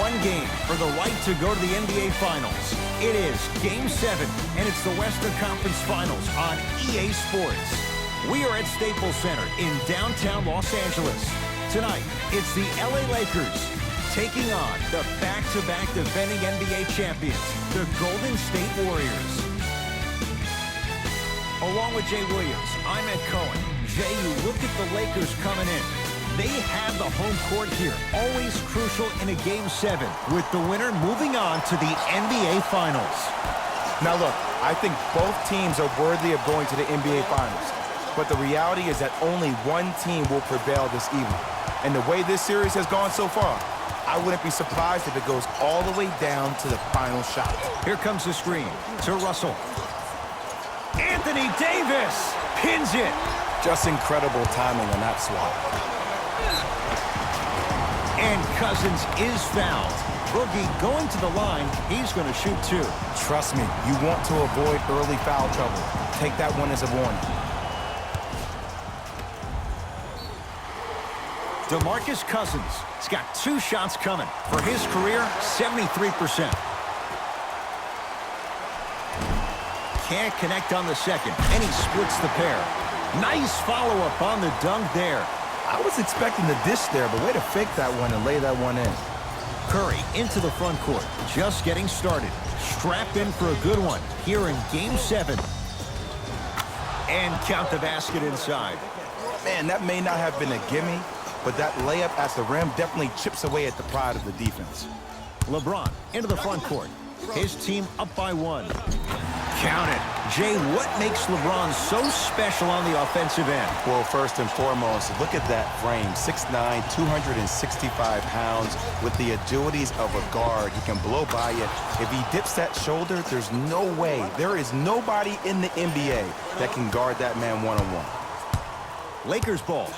one game for the right to go to the NBA Finals. It is Game 7, and it's the Western Conference Finals on EA Sports. We are at Staples Center in downtown Los Angeles. Tonight, it's the LA Lakers taking on the back-to-back defending NBA champions, the Golden State Warriors. Along with Jay Williams, I'm Ed Cohen. Jay, you look at the Lakers coming in. They have the home court here, always crucial in a Game 7, with the winner moving on to the NBA Finals. Now look, I think both teams are worthy of going to the NBA Finals. But the reality is that only one team will prevail this evening. And the way this series has gone so far, I wouldn't be surprised if it goes all the way down to the final shot. Here comes the screen to Russell. Anthony Davis pins it. Just incredible timing on that swat. And Cousins is fouled. Boogie going to the line. He's going to shoot two. Trust me, you want to avoid early foul trouble. Take that one as a warning. DeMarcus Cousins has got 2 shots coming. For his career, 73%. Can't connect on the second, and he splits the pair. Nice follow-up on the dunk there. I was expecting the dish there, but way to fake that one and lay that one in. Curry into the front court, just getting started. Strapped in for a good one here in Game 7. And count the basket inside. Man, that may not have been a gimme, but that layup at the rim definitely chips away at the pride of the defense. LeBron into the front court. His team up by 1. Count it. Jay, what makes LeBron so special on the offensive end? Well, first and foremost, look at that frame. 6'9", 265 pounds with the agilities of a guard. He can blow by you. If he dips that shoulder, there's no way. There is nobody in the NBA that can guard that man one-on-one. Lakers ball.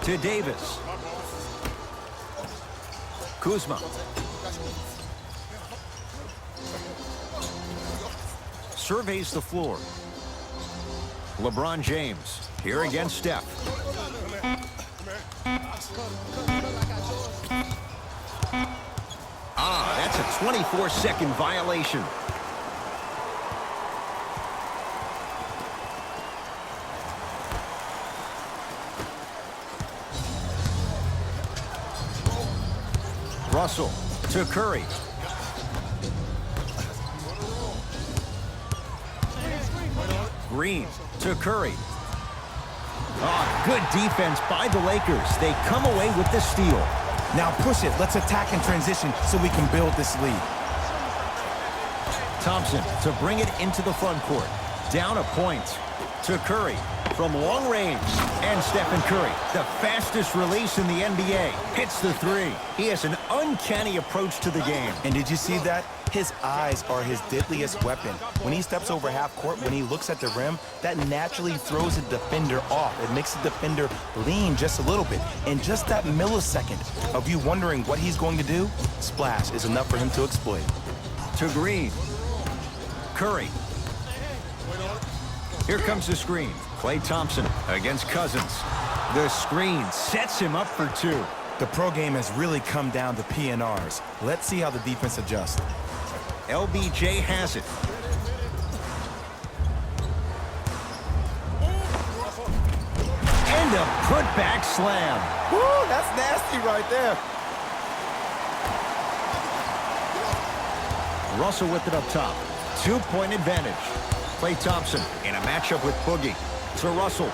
To Davis. Kuzma. Surveys the floor. LeBron James here against Steph. That's a 24-second violation. Russell to Curry. Green to Curry. Good defense by the Lakers. They come away with the steal. Now push it. Let's attack in transition so we can build this lead. Thompson to bring it into the front court. Down a point to Curry from long range. And Stephen Curry, the fastest release in the NBA, hits the 3. He has an uncanny approach to the game. And did you see that? His eyes are his deadliest weapon. When he steps over half court, when he looks at the rim, that naturally throws the defender off. It makes the defender lean just a little bit. And just that millisecond of you wondering what he's going to do, splash is enough for him to exploit. To Green. Curry. Here comes the screen. Klay Thompson against Cousins. The screen sets him up for 2. The pro game has really come down to PNRs. Let's see how the defense adjusts. LBJ has it. And a putback slam. Woo, that's nasty right there. Russell with it up top. 2-point advantage. Klay Thompson in a matchup with Boogie. To Russell.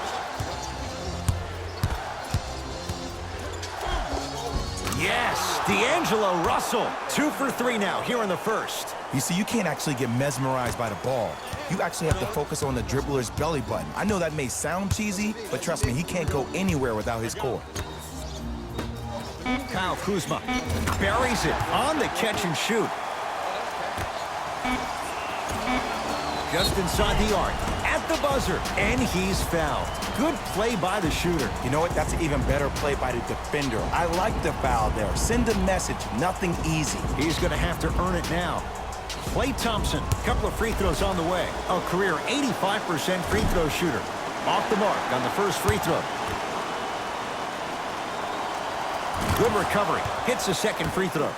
Yes, D'Angelo Russell. 2 for 3 now here in the first. You see, you can't actually get mesmerized by the ball. You actually have to focus on the dribbler's belly button. I know that may sound cheesy, but trust me, he can't go anywhere without his core. Kyle Kuzma buries it on the catch and shoot. Just inside the arc, at the buzzer, and he's fouled. Good play by the shooter. You know what? That's an even better play by the defender. I like the foul there. Send a message. Nothing easy. He's going to have to earn it now. Klay Thompson, a couple of free throws on the way. A career 85% free throw shooter. Off the mark on the first free throw. Good recovery. Hits the second free throw.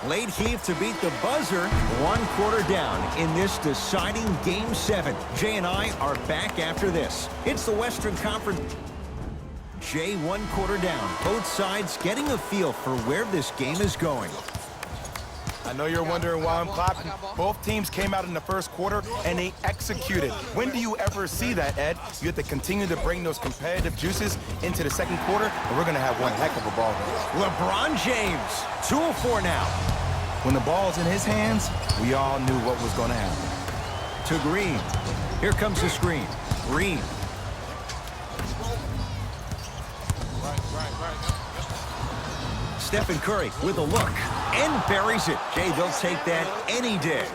Late heave to beat the buzzer. 1 quarter down in this deciding Game 7. Jay and I are back after this. It's the Western Conference. Jay, 1 quarter down. Both sides getting a feel for where this game is going. I know you're wondering why I'm clapping. Both teams came out in the first quarter, and they executed. When do you ever see that, Ed? You have to continue to bring those competitive juices into the second quarter, and we're going to have one heck of a ball game. LeBron James, 2 of 4 now. When the ball's in his hands, we all knew what was going to happen. To Green. Here comes the screen. Green. Stephen Curry with a look and buries it. Jay, they'll take that any day.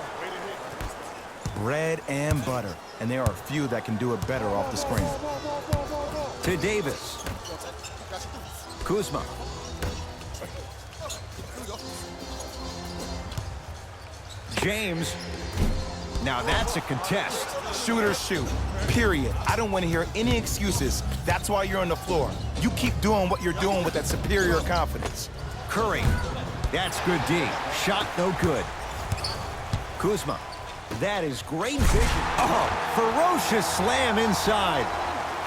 Bread and butter, and there are a few that can do it better off the screen. To Davis. Kuzma. James. Now that's a contest. Shooters shoot, period. I don't want to hear any excuses. That's why you're on the floor. You keep doing what you're doing with that superior confidence. Curry. That's good D. Shot no good. Kuzma. That is great vision. Oh, ferocious slam inside.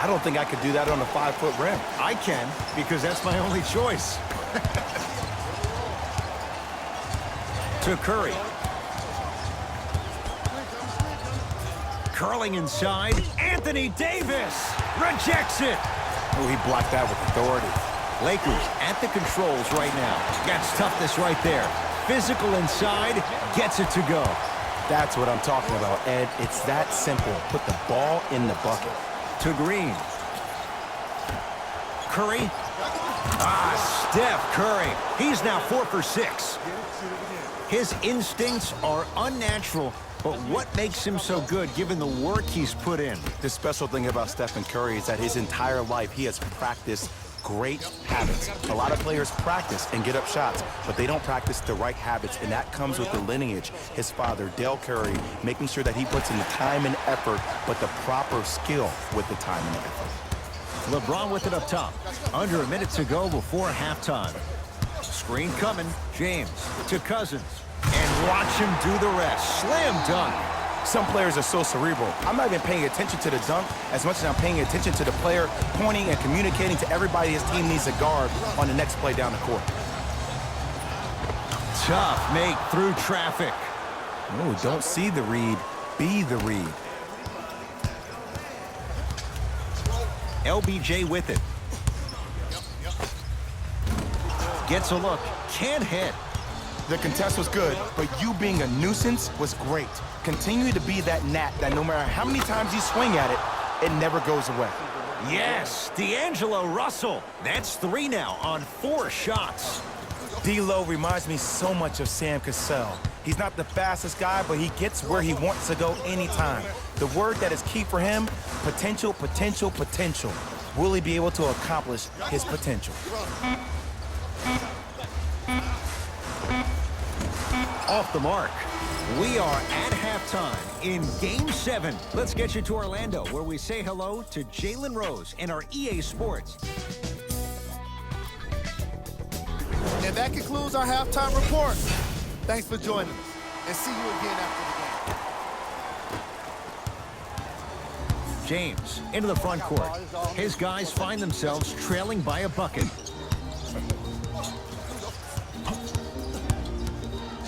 I don't think I could do that on a 5-foot rim. I can, because that's my only choice. To Curry. Curling inside. Anthony Davis rejects it. Oh, he blocked that with authority. Lakers at the controls right now. Got toughness right there. Physical inside, gets it to go. That's what I'm talking about, Ed. It's that simple. Put the ball in the bucket. To Green. Curry. Steph Curry. He's now 4 for 6. His instincts are unnatural, but what makes him so good given the work he's put in? The special thing about Stephen Curry is that his entire life he has practiced great habits. A lot of players practice and get up shots, but they don't practice the right habits, and that comes with the lineage. His father, Dale Curry, making sure that he puts in the time and effort, but the proper skill with the time and effort. LeBron with it up top. Under a minute to go before halftime. Screen coming. James to Cousins. And watch him do the rest. Slam dunk. Some players are so cerebral. I'm not even paying attention to the dunk as much as I'm paying attention to the player pointing and communicating to everybody his team needs to guard on the next play down the court. Tough make through traffic. Oh, don't see the read, be the read. LBJ with it. Gets a look. Can't hit. The contest was good, but you being a nuisance was great. Continue to be that gnat that no matter how many times you swing at it, it never goes away. Yes, D'Angelo Russell. That's 3 now on 4 shots. D'Lo reminds me so much of Sam Cassell. He's not the fastest guy, but he gets where he wants to go anytime. The word that is key for him, potential, potential, potential. Will he be able to accomplish his potential? Off the mark. We are at halftime in Game 7. Let's get you to Orlando, where we say hello to Jalen Rose and our EA Sports. And that concludes our halftime report. Thanks for joining us, and see you again after the game. James into the front court. His guys find themselves trailing by a bucket.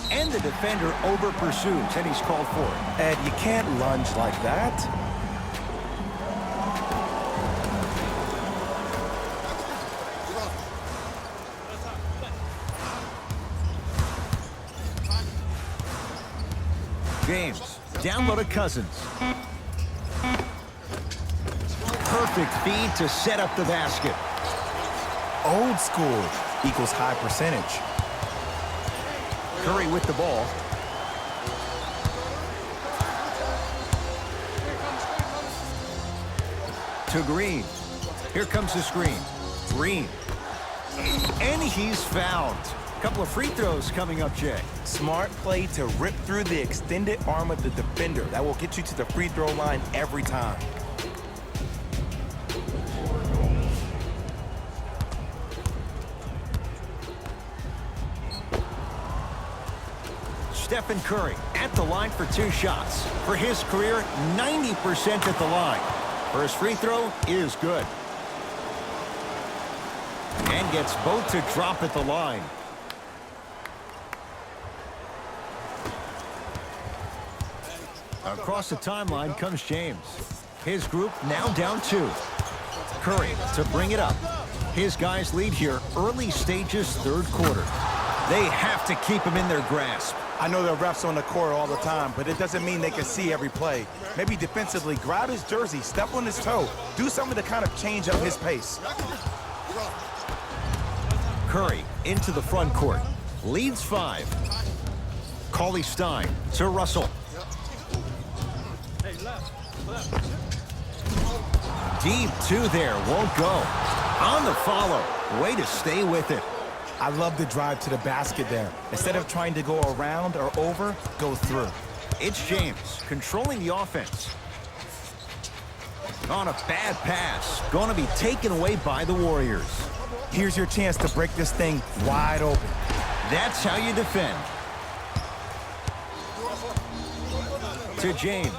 And the defender over pursues, and he's called for it. Ed, you can't lunge like that. James, down low to Cousins. Perfect feed to set up the basket. Old school equals high percentage. Curry with the ball. To Green. Here comes the screen. Green. And he's fouled. A couple of free throws coming up, Jay. Smart play to rip through the extended arm of the defender. That will get you to the free throw line every time. Stephen Curry at the line for 2 shots. For his career, 90% at the line. First free throw is good. And gets both to drop at the line. Across the timeline comes James. His group now down 2. Curry to bring it up. His guys lead here early stages, 3rd quarter. They have to keep him in their grasp. I know there are refs on the court all the time, but it doesn't mean they can see every play. Maybe defensively, grab his jersey, step on his toe, do something to kind of change up his pace. Curry into the front court. Leads 5. Cauley Stein to Russell. Deep 2 there, won't go. On the follow, way to stay with it. I love the drive to the basket there. Instead of trying to go around or over, go through. It's James controlling the offense. On a bad pass, going to be taken away by the Warriors. Here's your chance to break this thing wide open. That's how you defend. To James.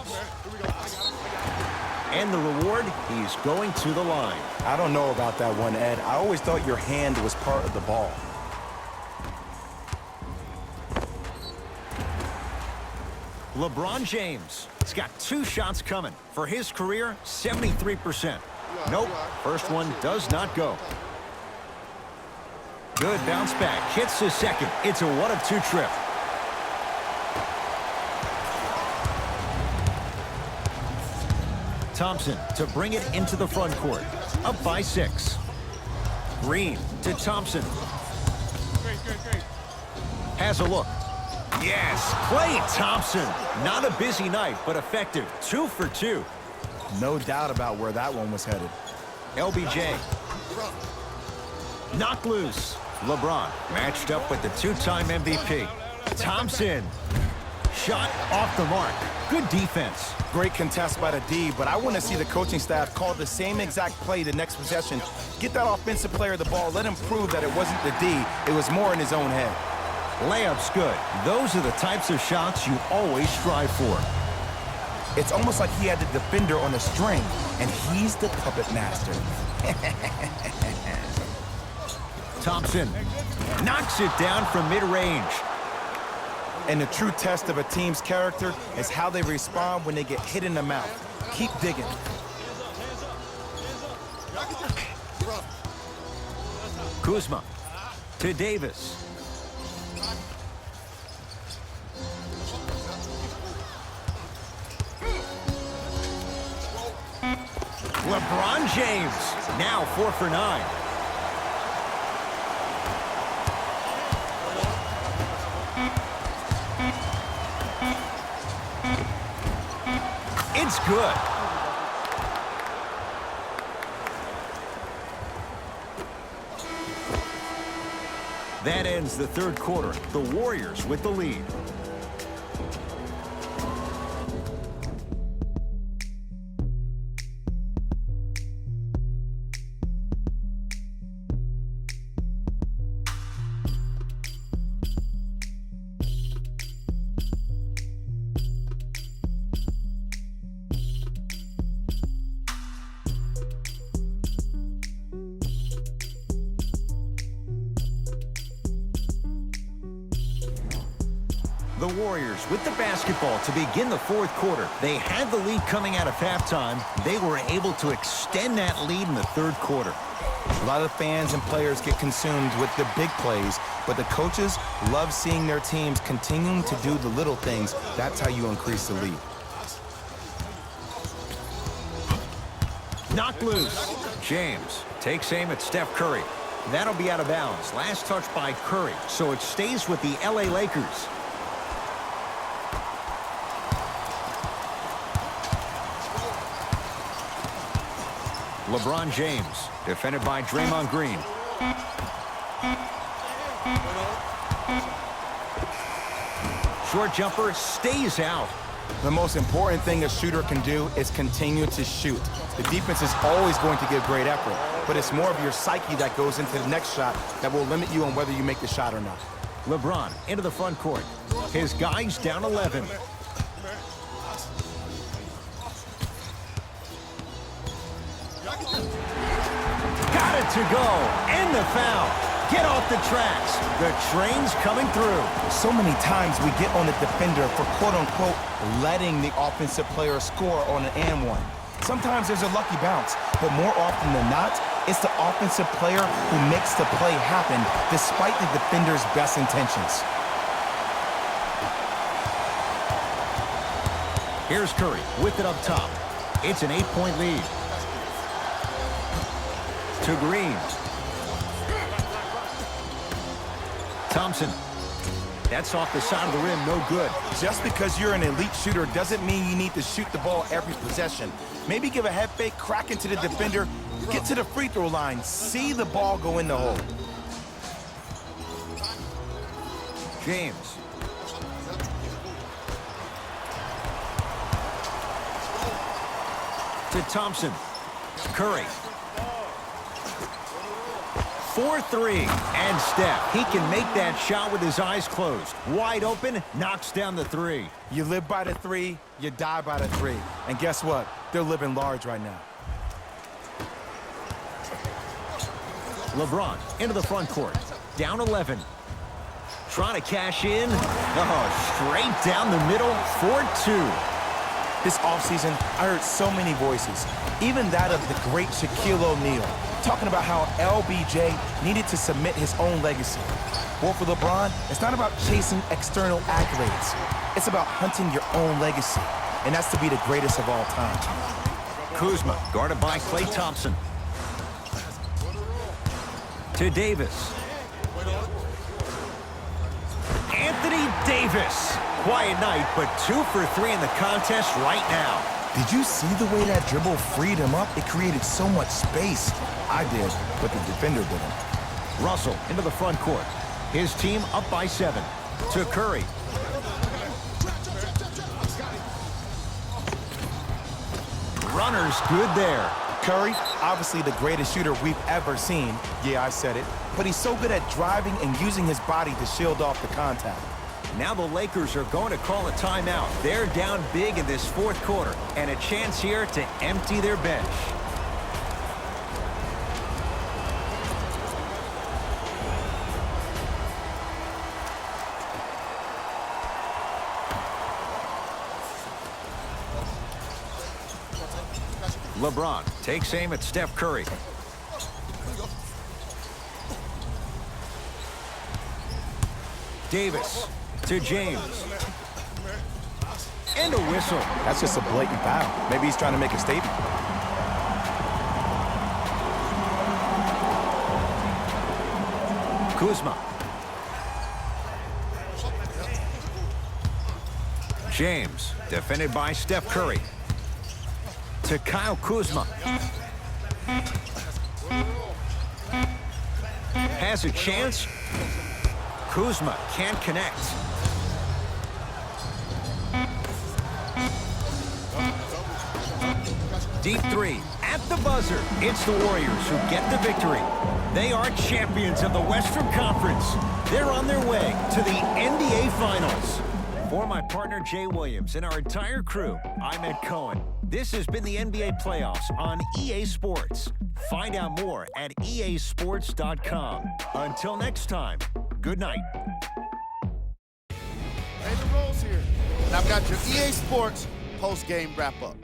And the reward, he's going to the line. I don't know about that one, Ed. I always thought your hand was part of the ball. LeBron James. He's got 2 shots coming. For his career, 73%. Nope, first one does not go. Good bounce back. Hits the second. It's a 1 of 2 trip. Thompson to bring it into the front court. Up by 6. Green to Thompson. Has a look. Yes, Klay Thompson. Not a busy night, but effective. 2 for 2. No doubt about where that one was headed. LBJ. Knocked loose. LeBron matched up with the 2-time MVP. Thompson. Shot off the mark. Good defense. Great contest by the D, but I want to see the coaching staff call the same exact play the next possession. Get that offensive player the ball. Let him prove that it wasn't the D. It was more in his own head. Layup's good. Those are the types of shots you always strive for. It's almost like he had the defender on a string, and he's the puppet master. Thompson knocks it down from mid-range. And the true test of a team's character is how they respond when they get hit in the mouth. Keep digging. Kuzma to Davis. LeBron James, now 4 for 9. It's good. That ends the 3rd quarter. The Warriors with the lead. The Warriors with the basketball to begin the 4th quarter. They had the lead coming out of halftime. They were able to extend that lead in the 3rd quarter. A lot of fans and players get consumed with the big plays, but the coaches love seeing their teams continuing to do the little things. That's how you increase the lead. Knocked loose. James takes aim at Steph Curry. That'll be out of bounds. Last touch by Curry, so it stays with the LA Lakers. LeBron James, defended by Draymond Green. Short jumper stays out. The most important thing a shooter can do is continue to shoot. The defense is always going to give great effort, but it's more of your psyche that goes into the next shot that will limit you on whether you make the shot or not. LeBron into the front court. His guy's down 11. Got it to go. And the foul. Get off the tracks. The train's coming through. So many times we get on the defender for quote-unquote letting the offensive player score on an and one. Sometimes there's a lucky bounce, but more often than not, it's the offensive player who makes the play happen despite the defender's best intentions. Here's Curry with it up top. It's an 8-point lead. To Green. Thompson. That's off the side of the rim, no good. Just because you're an elite shooter doesn't mean you need to shoot the ball every possession. Maybe give a head fake, crack into the defender, get to the free throw line, see the ball go in the hole. James. To Thompson. Curry. 4-3. And Steph. He can make that shot with his eyes closed. Wide open, knocks down the three. You live by the three, you die by the three. And guess what? They're living large right now. LeBron into the front court. Down 11. Trying to cash in. Oh, straight down the middle. 4-2. This offseason, I heard so many voices, even that of the great Shaquille O'Neal, talking about how LBJ needed to submit his own legacy. Well, for LeBron, it's not about chasing external accolades. It's about hunting your own legacy, and that's to be the greatest of all time. Kuzma, guarded by Klay Thompson. To Davis. Anthony Davis. Quiet night, but 2 for 3 in the contest right now. Did you see the way that dribble freed him up? It created so much space. I did, but the defender didn't. Russell into the front court. His team up by 7. To Curry. Runner's good there. Curry, obviously the greatest shooter we've ever seen. Yeah, I said it. But he's so good at driving and using his body to shield off the contact. Now the Lakers are going to call a timeout. They're down big in this fourth quarter, and a chance here to empty their bench. LeBron takes aim at Steph Curry. Davis to James. And a whistle. That's just a blatant foul. Maybe he's trying to make a statement. Kuzma. James, defended by Steph Curry. To Kyle Kuzma. Has a chance. Kuzma can't connect. Deep three at the buzzer. It's the Warriors who get the victory. They are champions of the Western Conference. They're on their way to the NBA Finals. For my partner Jay Williams and our entire crew, I'm Ed Cohen. This has been the NBA Playoffs on EA Sports. Find out more at easports.com. Until next time, good night. Raymond Rose here, and I've got your EA Sports post-game wrap-up.